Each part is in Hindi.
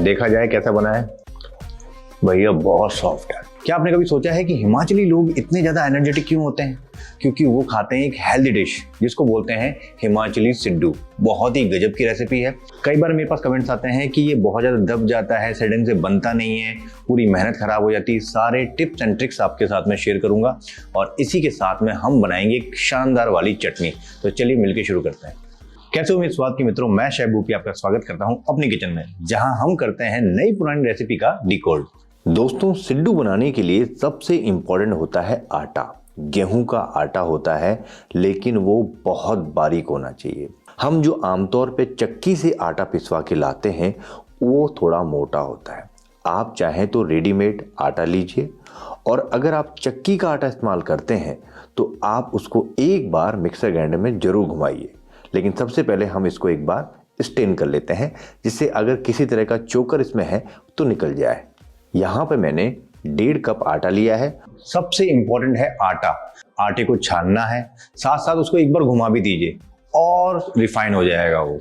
देखा जाए कैसा बना है। भैया बहुत सॉफ्ट है। क्या आपने कभी सोचा है कि हिमाचली लोग इतने ज्यादा एनर्जेटिक क्यों होते हैं? क्योंकि वो खाते हैं एक हेल्दी डिश जिसको बोलते हैं हिमाचली सिड्डू। बहुत ही गजब की रेसिपी है। कई बार मेरे पास कमेंट्स आते हैं कि ये बहुत ज्यादा दब जाता है, सडन से बनता नहीं है, पूरी मेहनत खराब हो जाती है। सारे टिप्स एंड ट्रिक्स आपके साथ में शेयर करूंगा और इसी के साथ में हम बनाएंगे एक शानदार वाली चटनी। तो चलिए मिलकर शुरू करते हैं। कैसे हो मेरे स्वाद के मित्रों, मैं शेफ भूपी आपका स्वागत करता हूं अपनी किचन में, जहां हम करते हैं नई पुरानी रेसिपी का डिकोड। दोस्तों, सिड्डू बनाने के लिए सबसे इंपॉर्टेंट होता है आटा। गेहूं का आटा होता है, लेकिन वो बहुत बारीक होना चाहिए। हम जो आमतौर पे चक्की से आटा पिसवा के लाते हैं वो थोड़ा मोटा होता है। आप चाहें तो रेडीमेड आटा लीजिए, और अगर आप चक्की का आटा इस्तेमाल करते हैं तो आप उसको एक बार मिक्सर ग्राइंडर में जरूर घुमाइए। लेकिन सबसे पहले हम इसको एक बार स्टेन कर लेते हैं, जिससे अगर किसी तरह का चोकर इसमें है तो निकल जाए। यहाँ पे मैंने 1.5 कप आटा लिया है। सबसे इंपॉर्टेंट है आटा। आटे को छानना है, साथ साथ उसको एक बार घुमा भी दीजिए और रिफाइन हो जाएगा वो।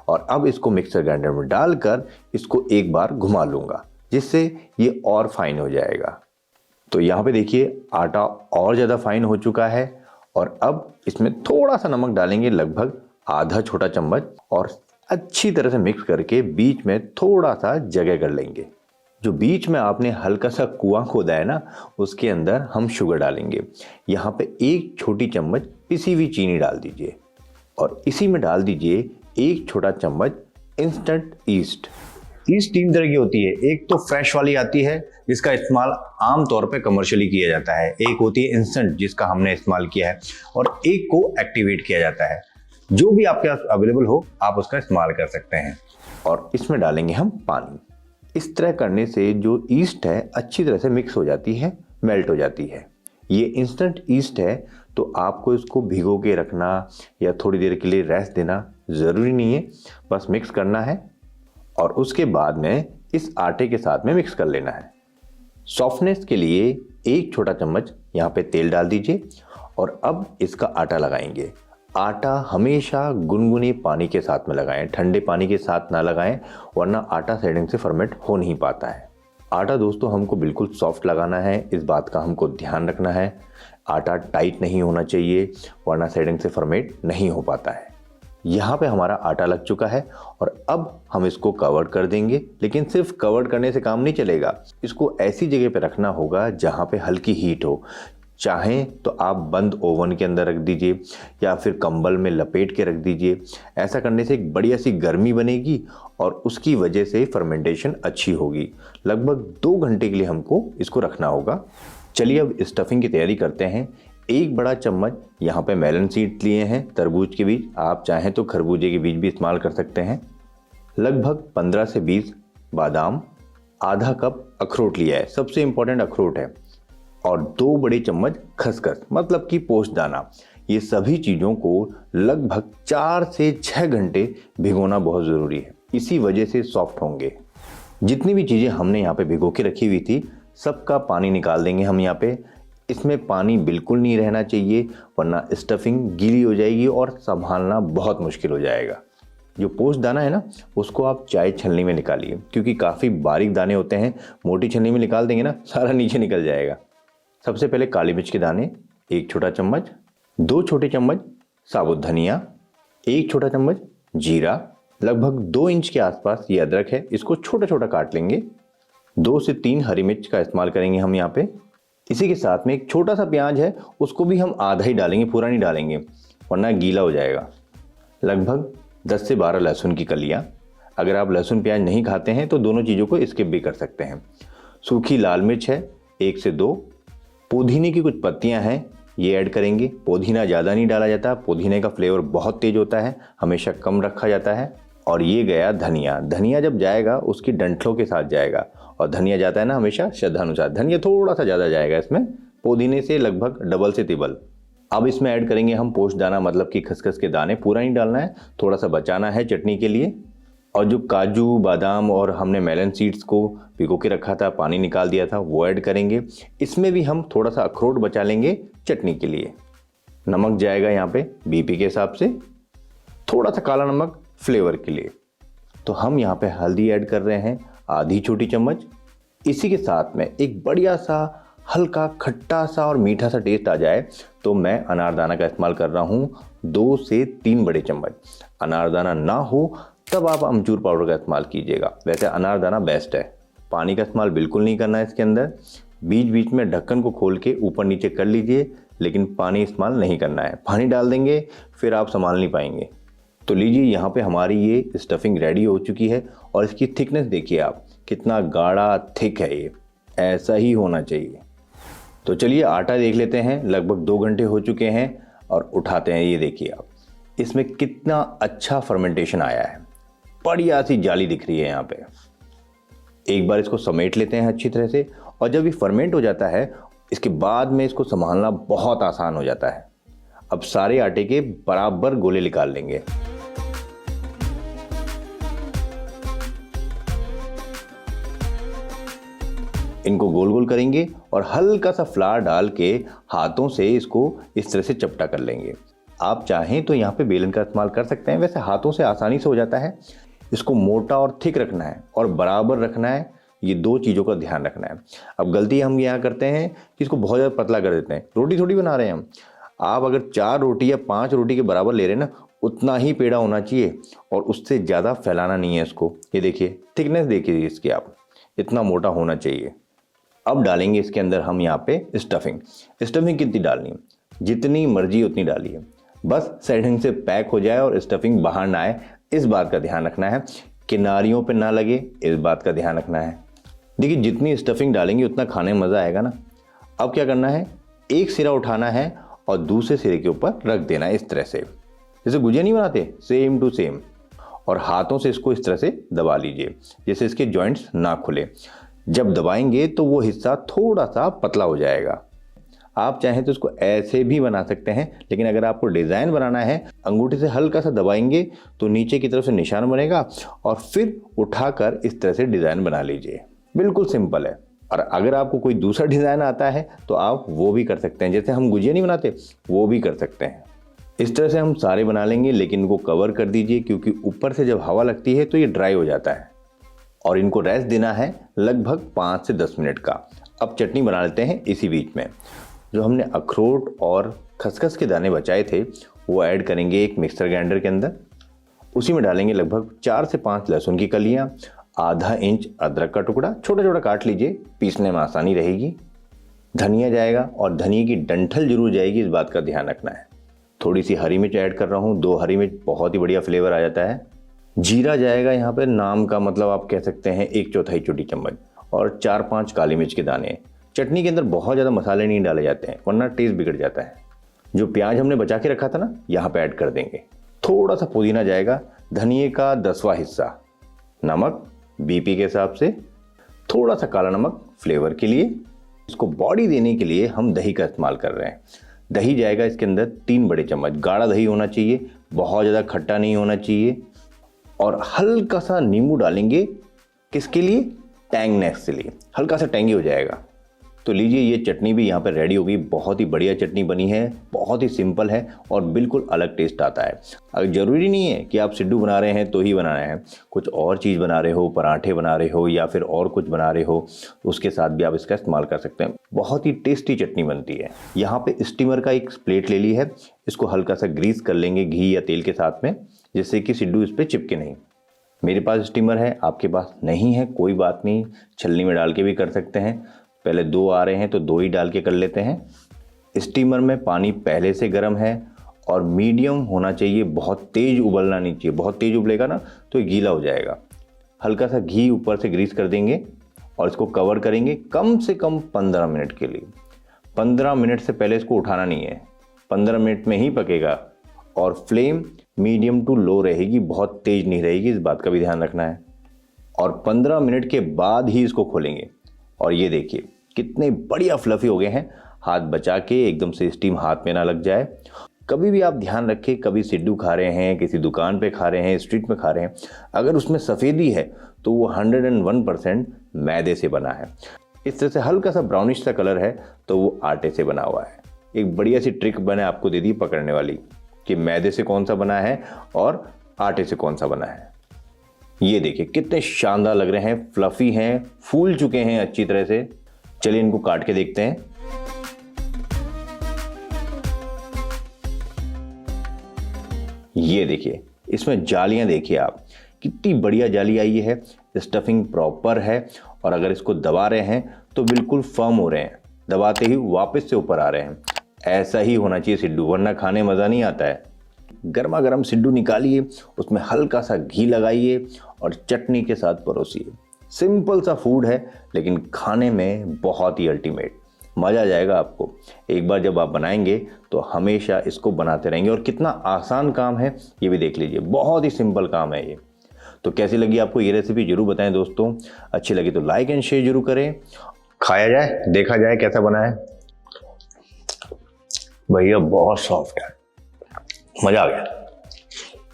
और अब इसको मिक्सर ग्राइंडर में डालकर इसको एक बार घुमा लूंगा, जिससे ये और फाइन हो जाएगा। तो यहाँ पे देखिए आटा और ज़्यादा फाइन हो चुका है। और अब इसमें थोड़ा सा नमक डालेंगे, लगभग आधा छोटा चम्मच, और अच्छी तरह से मिक्स करके बीच में थोड़ा सा जगह कर लेंगे। जो बीच में आपने हल्का सा कुआं खोदा है ना, उसके अंदर हम शुगर डालेंगे। यहाँ पे 1 छोटी चम्मच पिसी हुई चीनी डाल दीजिए, और इसी में डाल दीजिए 1 छोटा चम्मच इंस्टेंट ईस्ट। ईस्ट 3 तरह की होती है। एक तो फ्रेश वाली आती है, जिसका इस्तेमाल आमतौर पे कमर्शियली किया जाता है। एक होती है इंस्टेंट, जिसका हमने इस्तेमाल किया है, और एक को एक्टिवेट किया जाता है। जो भी आपके पास अवेलेबल हो आप उसका इस्तेमाल कर सकते हैं। और इसमें डालेंगे हम पानी। इस तरह करने से जो ईस्ट है अच्छी तरह से मिक्स हो जाती है, मेल्ट हो जाती है। ये इंस्टेंट ईस्ट है, तो आपको इसको भिगो के रखना या थोड़ी देर के लिए रेस्ट देना ज़रूरी नहीं है। बस मिक्स करना है और उसके बाद में इस आटे के साथ में मिक्स कर लेना है। सॉफ्टनेस के लिए 1 छोटा चम्मच यहाँ पे तेल डाल दीजिए, और अब इसका आटा लगाएंगे। आटा हमेशा गुनगुने पानी के साथ में लगाएं, ठंडे पानी के साथ ना लगाएं, वरना आटा सडन से फर्मेंट हो नहीं पाता है। आटा दोस्तों हमको बिल्कुल सॉफ्ट लगाना है, इस बात का हमको ध्यान रखना है। आटा टाइट नहीं होना चाहिए, वरना सडन से फर्मेंट नहीं हो पाता है। यहाँ पे हमारा आटा लग चुका है, और अब हम इसको कवर कर देंगे। लेकिन सिर्फ कवर करने से काम नहीं चलेगा, इसको ऐसी जगह पे रखना होगा जहाँ पे हल्की हीट हो। चाहें तो आप बंद ओवन के अंदर रख दीजिए, या फिर कंबल में लपेट के रख दीजिए। ऐसा करने से एक बढ़िया सी गर्मी बनेगी, और उसकी वजह से फर्मेंटेशन अच्छी होगी। लगभग 2 घंटे के लिए हमको इसको रखना होगा। चलिए अब स्टफिंग की तैयारी करते हैं। 1 बड़ा चम्मच यहाँ पे मेलन सीड्स लिए हैं, तरबूज के बीज। आप चाहें तो खरबूजे के बीज भी इस्तेमाल कर सकते हैं। लगभग 15 से 20 बादाम, आधा कप अखरोट लिया है, सबसे इंपॉर्टेंट अखरोट है, और 2 बड़े चम्मच खसखस, मतलब कि पोस्तदाना। ये सभी चीज़ों को लगभग 4 से 6 घंटे भिगोना बहुत ज़रूरी है, इसी वजह से सॉफ्ट होंगे। जितनी भी चीज़ें हमने यहाँ पे भिगो के रखी हुई थी, सबका पानी निकाल देंगे हम यहाँ पे। इसमें पानी बिल्कुल नहीं रहना चाहिए, वरना स्टफिंग गीली हो जाएगी और संभालना बहुत मुश्किल हो जाएगा। जो पोस्ट दाना है ना, उसको आप चाय छलनी में निकालिए, क्योंकि काफ़ी बारीक दाने होते हैं। मोटी छलनी में निकाल देंगे ना, सारा नीचे निकल जाएगा। सबसे पहले काली मिर्च के दाने 1 छोटा चम्मच, 2 छोटे चम्मच साबुत धनिया, 1 छोटा चम्मच जीरा, लगभग 2 इंच के आसपास ये अदरक है, इसको छोटा छोटा काट लेंगे। 2 से 3 हरी मिर्च का इस्तेमाल करेंगे हम यहाँ पे। इसी के साथ में एक छोटा सा प्याज है, उसको भी हम आधा ही डालेंगे, पूरा नहीं डालेंगे, वरना गीला हो जाएगा। लगभग 10 से 12 लहसुन की कलियां। अगर आप लहसुन प्याज नहीं खाते हैं तो दोनों चीज़ों को स्किप भी कर सकते हैं। सूखी लाल मिर्च है 1 से 2। पुदीने की कुछ पत्तियां हैं, ये ऐड करेंगे। पुदीना ज़्यादा नहीं डाला जाता, पुदीने का फ्लेवर बहुत तेज होता है, हमेशा कम रखा जाता है। और ये गया धनिया। धनिया जब जाएगा उसकी डंठलों के साथ जाएगा, और धनिया जाता है ना हमेशा श्रद्धानुसार। धनिया थोड़ा सा ज़्यादा जाएगा इसमें, पुदीने से लगभग डबल से तिबल। अब इसमें ऐड करेंगे हम पोस्तदाना, मतलब कि खसखस के दाने। पूरा नहीं डालना है, थोड़ा सा बचाना है चटनी के लिए। और जो काजू बादाम और हमने मेलन सीड्स को भिगो के रखा था, पानी निकाल दिया था, वो ऐड करेंगे। इसमें भी हम थोड़ा सा अखरोट बचा लेंगे चटनी के लिए। नमक जाएगा यहाँ पे बीपी के हिसाब से, थोड़ा सा काला नमक फ्लेवर के लिए। तो हम यहाँ पे हल्दी ऐड कर रहे हैं आधी छोटी चम्मच। इसी के साथ में एक बढ़िया सा हल्का खट्टा सा और मीठा सा टेस्ट आ जाए तो मैं अनारदाना का इस्तेमाल कर रहा हूँ 2 से 3 बड़े चम्मच। अनारदाना ना हो तब आप अमचूर पाउडर का इस्तेमाल कीजिएगा। वैसे अनारदाना बेस्ट है। पानी का इस्तेमाल बिल्कुल नहीं करना है इसके अंदर। बीच बीच में ढक्कन को खोल के ऊपर नीचे कर लीजिए, लेकिन पानी इस्तेमाल नहीं करना है। पानी डाल देंगे फिर आप संभाल नहीं पाएंगे। तो लीजिए, यहाँ पे हमारी ये स्टफिंग रेडी हो चुकी है और इसकी थिकनेस देखिए आप, कितना गाढ़ा थिक है ये, ऐसा ही होना चाहिए। तो चलिए आटा देख लेते हैं। लगभग 2 घंटे हो चुके हैं और उठाते हैं। ये देखिए आप, इसमें कितना अच्छा फर्मेंटेशन आया है, बढ़िया सी जाली दिख रही है यहाँ पे। एक बार इसको समेट लेते हैं अच्छी तरह से, और जब ये फर्मेंट हो जाता है इसके बाद में इसको संभालना बहुत आसान हो जाता है। अब सारे आटे के बराबर गोले निकाल लेंगे। इनको गोल गोल करेंगे और हल्का सा फ्लावर डाल के हाथों से इसको इस तरह से चपटा कर लेंगे। आप चाहें तो यहाँ पे बेलन का इस्तेमाल कर सकते हैं, वैसे हाथों से आसानी से हो जाता है। इसको मोटा और थिक रखना है और बराबर रखना है, ये 2 चीज़ों का ध्यान रखना है। अब गलती हम यहाँ करते हैं कि इसको बहुत ज़्यादा पतला कर देते हैं। रोटी थोड़ी बना रहे हैं हम। आप अगर 4 रोटी या 5 रोटी के बराबर ले रहे हैं ना, उतना ही पेड़ा होना चाहिए और उससे ज़्यादा फैलाना नहीं है इसको। ये देखिए थिकनेस देखिए इसकी, आप इतना मोटा होना चाहिए। अब डालेंगे इसके अंदर हम यहाँ पे स्टफिंग। स्टफिंग कितनी डालनी है? जितनी मर्जी उतनी डालिए, बस सही ढंग से पैक हो जाए और स्टफिंग बाहर ना आए, इस बात का ध्यान रखना है। किनारियों पे ना लगे, इस बात का ध्यान रखना है। देखिए, जितनी स्टफिंग डालेंगे उतना खाने में मज़ा आएगा ना। अब क्या करना है, एक सिरा उठाना है और दूसरे सिरे के ऊपर रख देना है इस तरह से, जैसे गुजिया नहीं बनाते, सेम टू सेम। और हाथों से इसको इस तरह से दबा लीजिए जैसे इसके जॉइंट्स ना खुले। जब दबाएंगे तो वो हिस्सा थोड़ा सा पतला हो जाएगा। आप चाहें तो इसको ऐसे भी बना सकते हैं, लेकिन अगर आपको डिज़ाइन बनाना है, अंगूठे से हल्का सा दबाएंगे तो नीचे की तरफ से निशान बनेगा और फिर उठाकर इस तरह से डिज़ाइन बना लीजिए। बिल्कुल सिंपल है। और अगर आपको कोई दूसरा डिज़ाइन आता है तो आप वो भी कर सकते हैं, जैसे हम गुजिया नहीं बनाते वो भी कर सकते हैं। इस तरह से हम सारे बना लेंगे, लेकिन इनको कवर कर दीजिए क्योंकि ऊपर से जब हवा लगती है तो ये ड्राई हो जाता है। और इनको रेस्ट देना है लगभग 5 से 10 मिनट का। अब चटनी बना लेते हैं इसी बीच में। जो हमने अखरोट और खसखस के दाने बचाए थे वो ऐड करेंगे एक मिक्सर ग्राइंडर के अंदर। उसी में डालेंगे लगभग 4 से 5 लहसुन की कलियां, आधा इंच अदरक का टुकड़ा, छोटा छोटा काट लीजिए, पीसने में आसानी रहेगी। धनिया जाएगा और धनिया की डंठल जरूर जाएगी, इस बात का ध्यान रखना है। थोड़ी सी हरी मिर्च ऐड कर रहा हूँ, 2 हरी मिर्च, बहुत ही बढ़िया फ्लेवर आ जाता है। जीरा जाएगा यहाँ पे, नाम का मतलब आप कह सकते हैं 1/4 छोटी चम्मच, और 4-5 काली मिर्च के दाने। चटनी के अंदर बहुत ज़्यादा मसाले नहीं डाले जाते हैं वरना टेस्ट बिगड़ जाता है। जो प्याज हमने बचा के रखा था ना, यहाँ पे ऐड कर देंगे। थोड़ा सा पुदीना जाएगा, धनिए का 10वां हिस्सा, नमक बीपी के हिसाब से, थोड़ा सा काला नमक फ्लेवर के लिए। इसको बॉडी देने के लिए हम दही का इस्तेमाल कर रहे हैं। दही जाएगा इसके अंदर 3 बड़े चम्मच। गाढ़ा दही होना चाहिए, बहुत ज़्यादा खट्टा नहीं होना चाहिए। और हल्का सा नींबू डालेंगे, किसके लिए? टैंगनेस के लिए, हल्का सा टैंगी हो जाएगा। तो लीजिए, ये चटनी भी यहाँ पर रेडी हो गई। बहुत ही बढ़िया चटनी बनी है, बहुत ही सिंपल है और बिल्कुल अलग टेस्ट आता है। अब ज़रूरी नहीं है कि आप सिड्डू बना रहे हैं तो ही बनाना है, कुछ और चीज़ बना रहे हो, पराठे बना रहे हो या फिर और कुछ बना रहे हो, उसके साथ भी आप इसका इस्तेमाल कर सकते हैं। बहुत ही टेस्टी चटनी बनती है। यहाँ पे स्टीमर का एक प्लेट ले ली है, इसको हल्का सा ग्रीस कर लेंगे घी या तेल के साथ में, जिससे कि सिड्डू इस पर चिपके नहीं। मेरे पास स्टीमर है, आपके पास नहीं है कोई बात नहीं, छलनी में डाल के भी कर सकते हैं। पहले 2 आ रहे हैं तो 2 ही डाल के कर लेते हैं। स्टीमर में पानी पहले से गर्म है और मीडियम होना चाहिए, बहुत तेज़ उबलना नहीं चाहिए। बहुत तेज़ उबलेगा ना तो ये गीला हो जाएगा। हल्का सा घी ऊपर से ग्रीस कर देंगे और इसको कवर करेंगे कम से कम 15 मिनट के लिए। 15 मिनट से पहले इसको उठाना नहीं है, 15 मिनट में ही पकेगा। और फ्लेम मीडियम टू लो रहेगी, बहुत तेज़ नहीं रहेगी, इस बात का भी ध्यान रखना है। और 15 मिनट के बाद ही इसको खोलेंगे। और ये देखिए कितने बढ़िया फ्लफी हो गए हैं। हाथ बचा के, एकदम से स्टीम हाथ में ना लग जाए। कभी भी आप ध्यान रखें, कभी सिड्डू खा रहे हैं, किसी दुकान पे खा रहे हैं, स्ट्रीट में खा रहे हैं, अगर उसमें सफ़ेदी है तो वो 101% मैदे से बना है। इस तरह से हल्का सा ब्राउनिश सा कलर है तो वो आटे से बना हुआ है। एक बढ़िया सी ट्रिक मैंने आपको दे दी पकड़ने वाली कि मैदे से कौन सा बना है और आटे से कौन सा बना है। ये देखिए कितने शानदार लग रहे हैं, फ्लफी हैं, फूल चुके हैं अच्छी तरह से। चलिए इनको काट के देखते हैं। ये देखिए इसमें जालियां देखिए आप, कितनी बढ़िया जाली आई है। स्टफिंग प्रॉपर है और अगर इसको दबा रहे हैं तो बिल्कुल फर्म हो रहे हैं, दबाते ही वापस से ऊपर आ रहे हैं। ऐसा ही होना चाहिए सिड्डू, वरना खाने मज़ा नहीं आता है। गर्मा गर्म सिड्डू निकालिए, उसमें हल्का सा घी लगाइए और चटनी के साथ परोसिए। सिंपल सा फूड है लेकिन खाने में बहुत ही अल्टीमेट, मज़ा आ जाएगा आपको। एक बार जब आप बनाएंगे तो हमेशा इसको बनाते रहेंगे। और कितना आसान काम है ये भी देख लीजिए, बहुत ही सिंपल काम है ये। तो कैसी लगी आपको ये रेसिपी जरूर बताएं दोस्तों। अच्छी लगी तो लाइक एंड शेयर जरूर करें। खाया जाए, देखा जाए कैसा बना है। भैया बहुत सॉफ्ट है, मजा आ गया।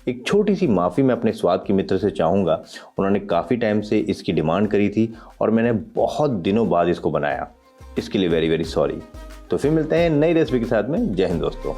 एक छोटी सी माफ़ी मैं अपने स्वाद के मित्र से चाहूँगा। उन्होंने काफ़ी टाइम से इसकी डिमांड करी थी और मैंने बहुत दिनों बाद इसको बनाया, इसके लिए वेरी वेरी सॉरी। तो फिर मिलते हैं नई रेसिपी के साथ में। जय हिंद दोस्तों।